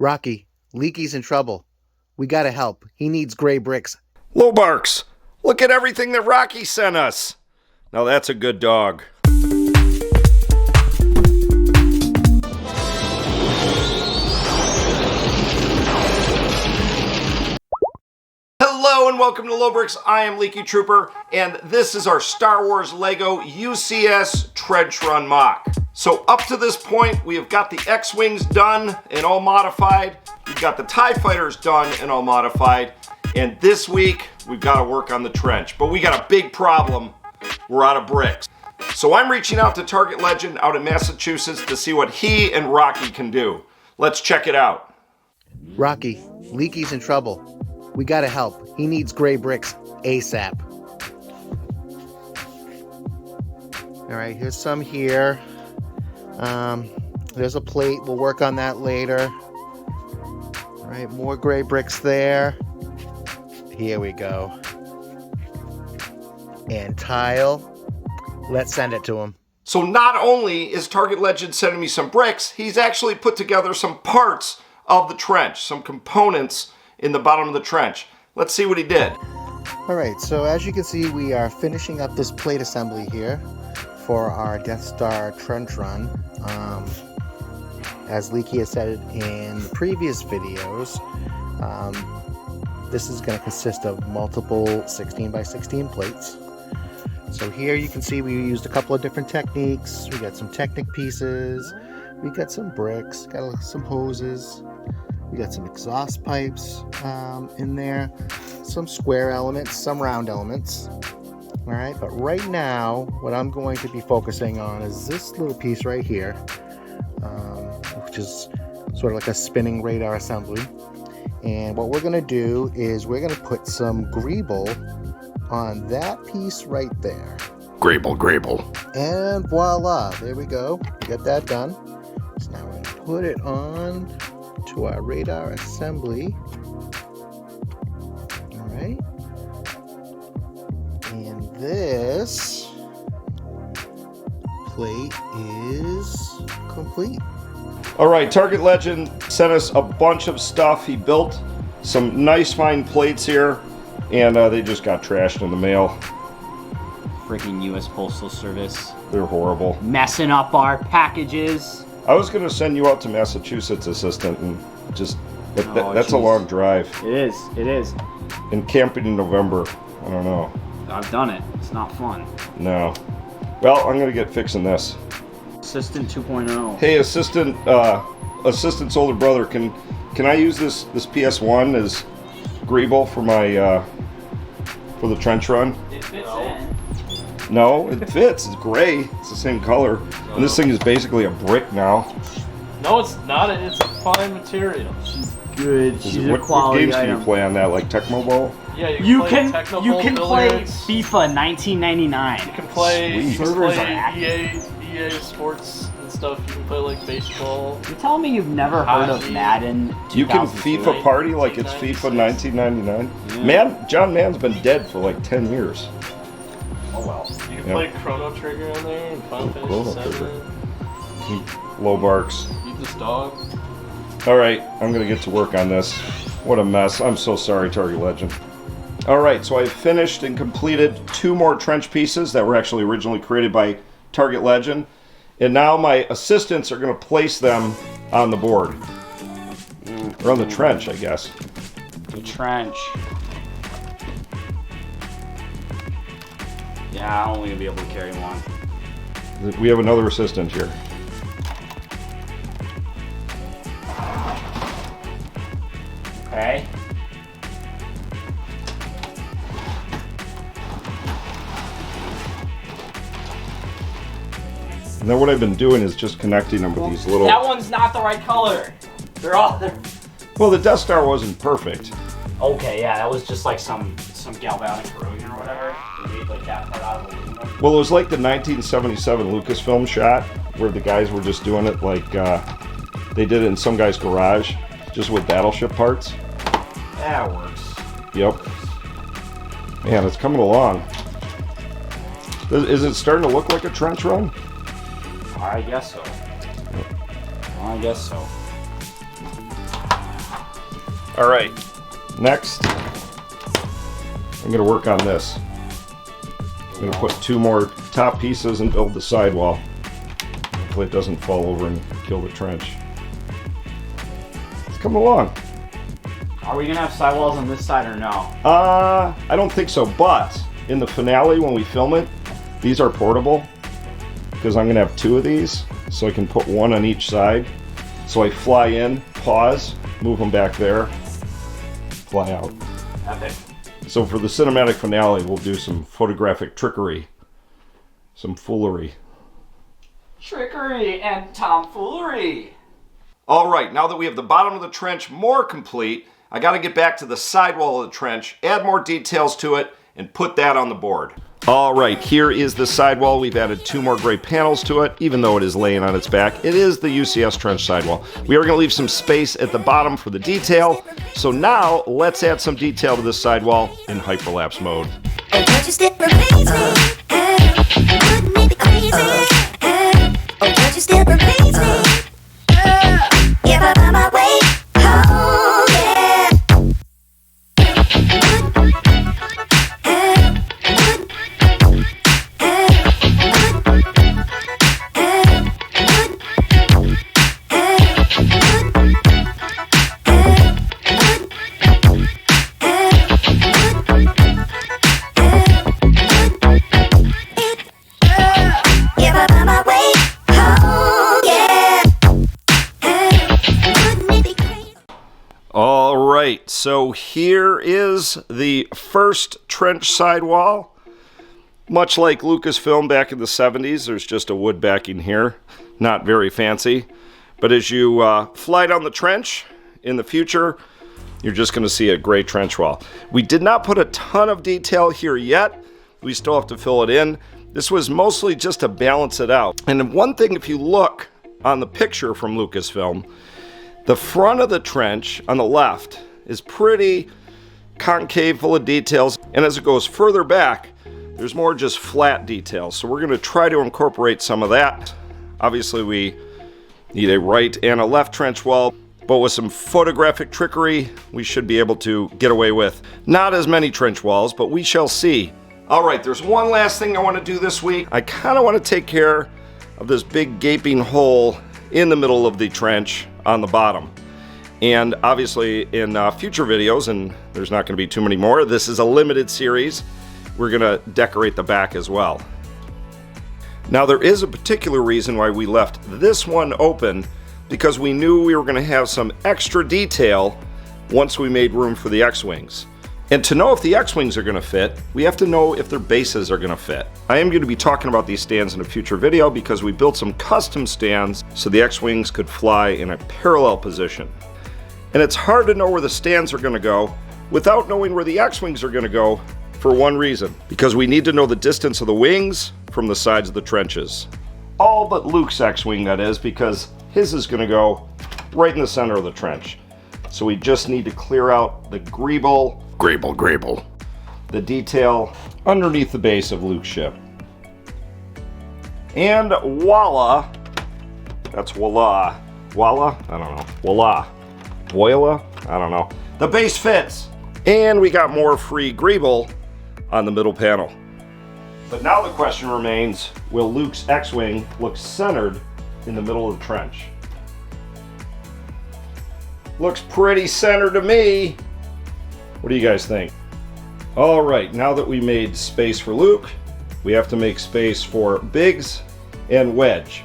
Rocky, Leaky's in trouble. We gotta help. He needs gray bricks. Lobarks, look at everything that Rocky sent us. Now that's a good dog. Hello and welcome to Lobricks. I am Leaky Trooper, and this is our Star Wars Lego UCS Trench Run MOC. So up to this point, we have got the X-Wings done and all modified. We've got the TIE Fighters done and all modified. And this week, we've got to work on the trench. But we got a big problem. We're out of bricks. So I'm reaching out to Target Legend out in Massachusetts to see what he and Rocky can do. Let's check it out. Rocky, Leaky's in trouble. We gotta help. He needs gray bricks ASAP. All right, here's some here. There's a plate. We'll work on that later. All right, more gray bricks there. Here we go. And tile. Let's send it to him. So not only is Target Legend sending me some bricks, he's actually put together some parts of the trench, some components in the bottom of the trench. Let's see what he did. All right, so as you can see, we are finishing up this plate assembly here for our Death Star trench run. As Leaky has said in the previous videos, this is going to consist of multiple 16 by 16 plates. So here you can see we used a couple of different techniques. We got some Technic pieces, we got some bricks, got some hoses, we got some exhaust pipes in there, some square elements, some round elements. All right, but right now, what I'm going to be focusing on is this little piece right here, which is sort of like a spinning radar assembly. And what we're going to do is we're going to put some greeble on that piece right there. Greeble. And voila, there we go. Get that done. So now we're going to put it on to our radar assembly. All right. And this plate is complete. All right, Target Legend sent us a bunch of stuff. He built some nice fine plates here, and they just got trashed in the mail. Freaking U.S. Postal Service. They're horrible. Messing up our packages. I was going to send you out to Massachusetts, assistant, and just, that's a long drive. It is. And camping in November, I don't know. I've done it. It's not fun. No. Well, I'm going to get fixing this. Assistant 2.0. Hey, assistant's older brother, can I use this PS1 as greeble for my for the trench run? It fits in. No, it fits. It's gray. It's the same color. And this thing is basically a brick now. No, it's not. It's a fine material. She's good. She's a what quality games item. can you play on that? Like Tecmo Bowl? Yeah, You can play billiards. FIFA 1999. You can play, Sweet. you can Servers play are active. EA Sports and stuff. You can play like baseball. You're telling me you've never heard of Hockey. Madden? You can 2002? FIFA party like it's FIFA 1999. Yeah. John Mann's been dead for like 10 years. Oh well. You can Yep. play Chrono Trigger on there and Final Chrono Fantasy Trigger. 7. Lobarks. Eat this dog. All right, I'm gonna get to work on this. What a mess. I'm so sorry, Target Legend. All right, so I finished and completed 2 more trench pieces that were actually originally created by Target Legend. And now my assistants are gonna place them on the board. Or on the trench, I guess. The trench. Yeah, I'm only gonna be able to carry one. We have another assistant here. Okay. And then what I've been doing is just connecting them with these little... That one's not the right color. They're all. Well, the Death Star wasn't perfect. Okay, yeah, that was just like some galvanic corrosion or whatever. They made like that part out of aluminum. Well, it was like the 1977 Lucasfilm shot where the guys were just doing it like they did it in some guy's garage, just with battleship parts. That works. Yep. Man, it's coming along. Is it starting to look like a trench run? I guess so. I guess so. All right, next, I'm gonna work on this. I'm gonna put 2 more top pieces and build the sidewall. Hopefully it doesn't fall over and kill the trench. It's coming along. Are we gonna have sidewalls on this side or no? I don't think so, but in the finale when we film it, these are portable because I'm gonna have 2 of these, so I can put 1 on each side. So I fly in, pause, move them back there, fly out. Epic. So for the cinematic finale, we'll do some photographic trickery, some foolery. Trickery and tomfoolery. All right, now that we have the bottom of the trench more complete, I got to get back to the sidewall of the trench, add more details to it, and put that on the board. All right, here is the sidewall. We've added 2 more gray panels to it, even though it is laying on its back. It is the UCS trench sidewall. We are going to leave some space at the bottom for the detail. So now, let's add some detail to this sidewall in hyperlapse mode. Oh, don't you still amaze me? Wouldn't it be crazy? Oh, don't you still amaze me? If I find my way home, yeah. If I find my way home, yeah. Wouldn't it be crazy? All right, so here is the first trench sidewall. Much like Lucasfilm back in the 70s, there's just a wood backing here. Not very fancy. But as you fly down the trench in the future, you're just going to see a gray trench wall. We did not put a ton of detail here yet. We still have to fill it in. This was mostly just to balance it out. And one thing, if you look on the picture from Lucasfilm, the front of the trench on the left is pretty concave, full of details. And as it goes further back, there's more just flat details. So we're going to try to incorporate some of that. Obviously, we need a right and a left trench wall, but with some photographic trickery, we should be able to get away with not as many trench walls, but we shall see. All right, there's one last thing I want to do this week. I kind of want to take care of this big gaping hole in the middle of the trench on the bottom. And obviously in future videos, and there's not going to be too many more, this is a limited series, we're going to decorate the back as well. Now there is a particular reason why we left this one open, because we knew we were going to have some extra detail once we made room for the X-Wings. And to know if the X-Wings are going to fit, we have to know if their bases are going to fit. I am going to be talking about these stands in a future video because we built some custom stands so the X-Wings could fly in a parallel position. And it's hard to know where the stands are going to go without knowing where the X-Wings are going to go for one reason. Because we need to know the distance of the wings from the sides of the trenches. All but Luke's X-Wing, that is, because his is going to go right in the center of the trench. So we just need to clear out the greeble, the detail underneath the base of Luke's ship. And voila, that's voila. Voila? I don't know. Voila. Voila? I don't know. The base fits. And we got more free greeble on the middle panel. But now the question remains, will Luke's X-Wing look centered in the middle of the trench? Looks pretty centered to me. What do you guys think? All right, now that we made space for Luke, we have to make space for Biggs and Wedge,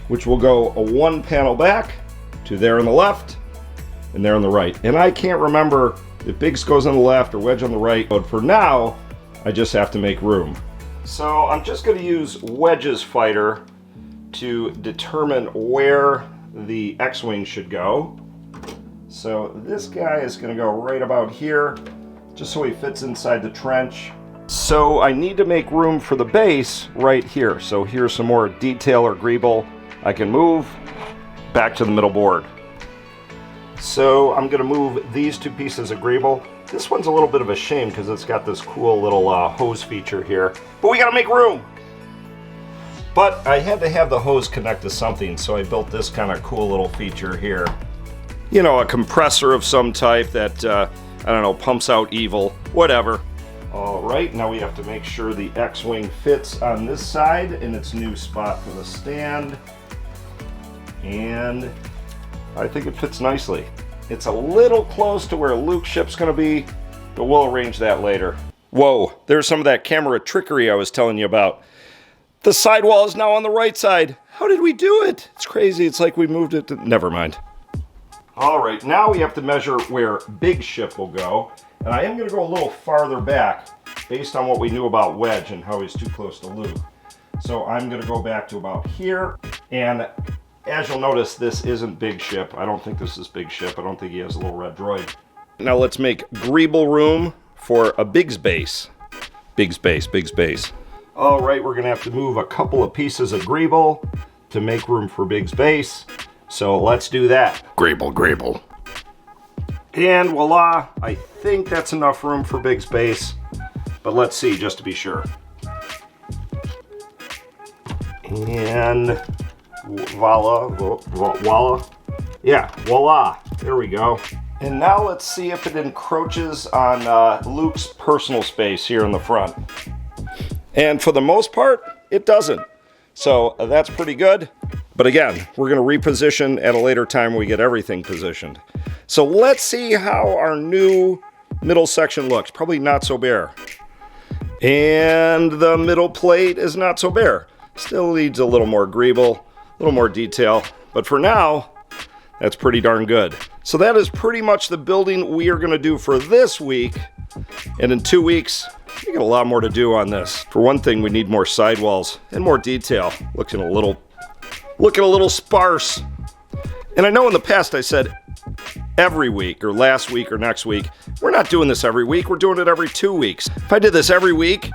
which will go a 1 panel back to there on the left and there on the right. And I can't remember if Biggs goes on the left or Wedge on the right, but for now, I just have to make room. So I'm just going to use Wedge's fighter to determine where the X-Wing should go. So this guy is going to go right about here, just so he fits inside the trench. So I need to make room for the base right here. So here's some more detail or greeble I can move back to the middle board. So I'm going to move these 2 pieces of greeble. This one's a little bit of a shame because it's got this cool little hose feature here. But we got to make room! But I had to have the hose connect to something, so I built this kind of cool little feature here. you know, a compressor of some type that, I don't know, pumps out evil, whatever. All right, now we have to make sure the X-Wing fits on this side in its new spot for the stand. And I think it fits nicely. It's a little close to where Luke's ship's gonna be, but we'll arrange that later. Whoa, there's some of that camera trickery I was telling you about. The sidewall is now on the right side. How did we do it? It's crazy, it's like we moved it to... Never mind. All right, now we have to measure where Big Ship will go. And I am gonna go a little farther back based on what we knew about Wedge and how he's too close to Luke. So I'm gonna go back to about here. And as you'll notice, this isn't Big Ship. I don't think this is Big Ship. I don't think he has a little red droid. Now let's make greeble room for a Big's base. Big's base, Big's base. All right, we're gonna have to move a couple of pieces of greeble to make room for Big's base. So let's do that. Greeble, greeble. And voila, I think that's enough room for Big's base, but let's see just to be sure. And voila, voila. Yeah, voila, there we go. And now let's see if it encroaches on Luke's personal space here in the front. And for the most part, it doesn't. So that's pretty good. But again, we're gonna reposition at a later time when we get everything positioned. So let's see how our new middle section looks. Probably not so bare. And the middle plate is not so bare. Still needs a little more greeble, a little more detail. But for now, that's pretty darn good. So that is pretty much the building we are gonna do for this week. And in 2 weeks, we got a lot more to do on this. For one thing, we need more sidewalls and more detail. Looking a little sparse. And I know in the past I said every week or last week or next week. We're not doing this every week, we're doing it every 2 weeks. If I did this every week,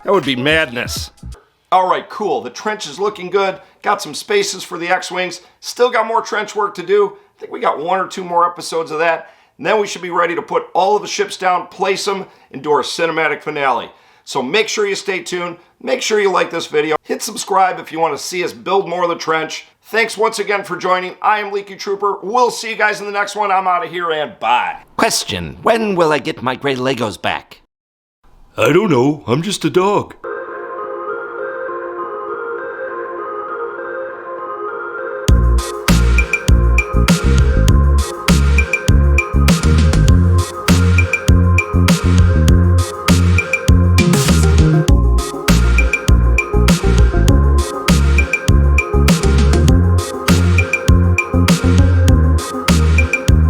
that would be madness. All right, cool. The trench is looking good. Got some spaces for the X-Wings. Still got more trench work to do. I think we got 1 or 2 more episodes of that. And then we should be ready to put all of the ships down, place them, and do our cinematic finale. So make sure you stay tuned. Make sure you like this video. Hit subscribe if you want to see us build more of the trench. Thanks once again for joining. I am Leaky Trooper. We'll see you guys in the next one. I'm out of here and bye. Question, when will I get my gray Legos back? I don't know. I'm just a dog.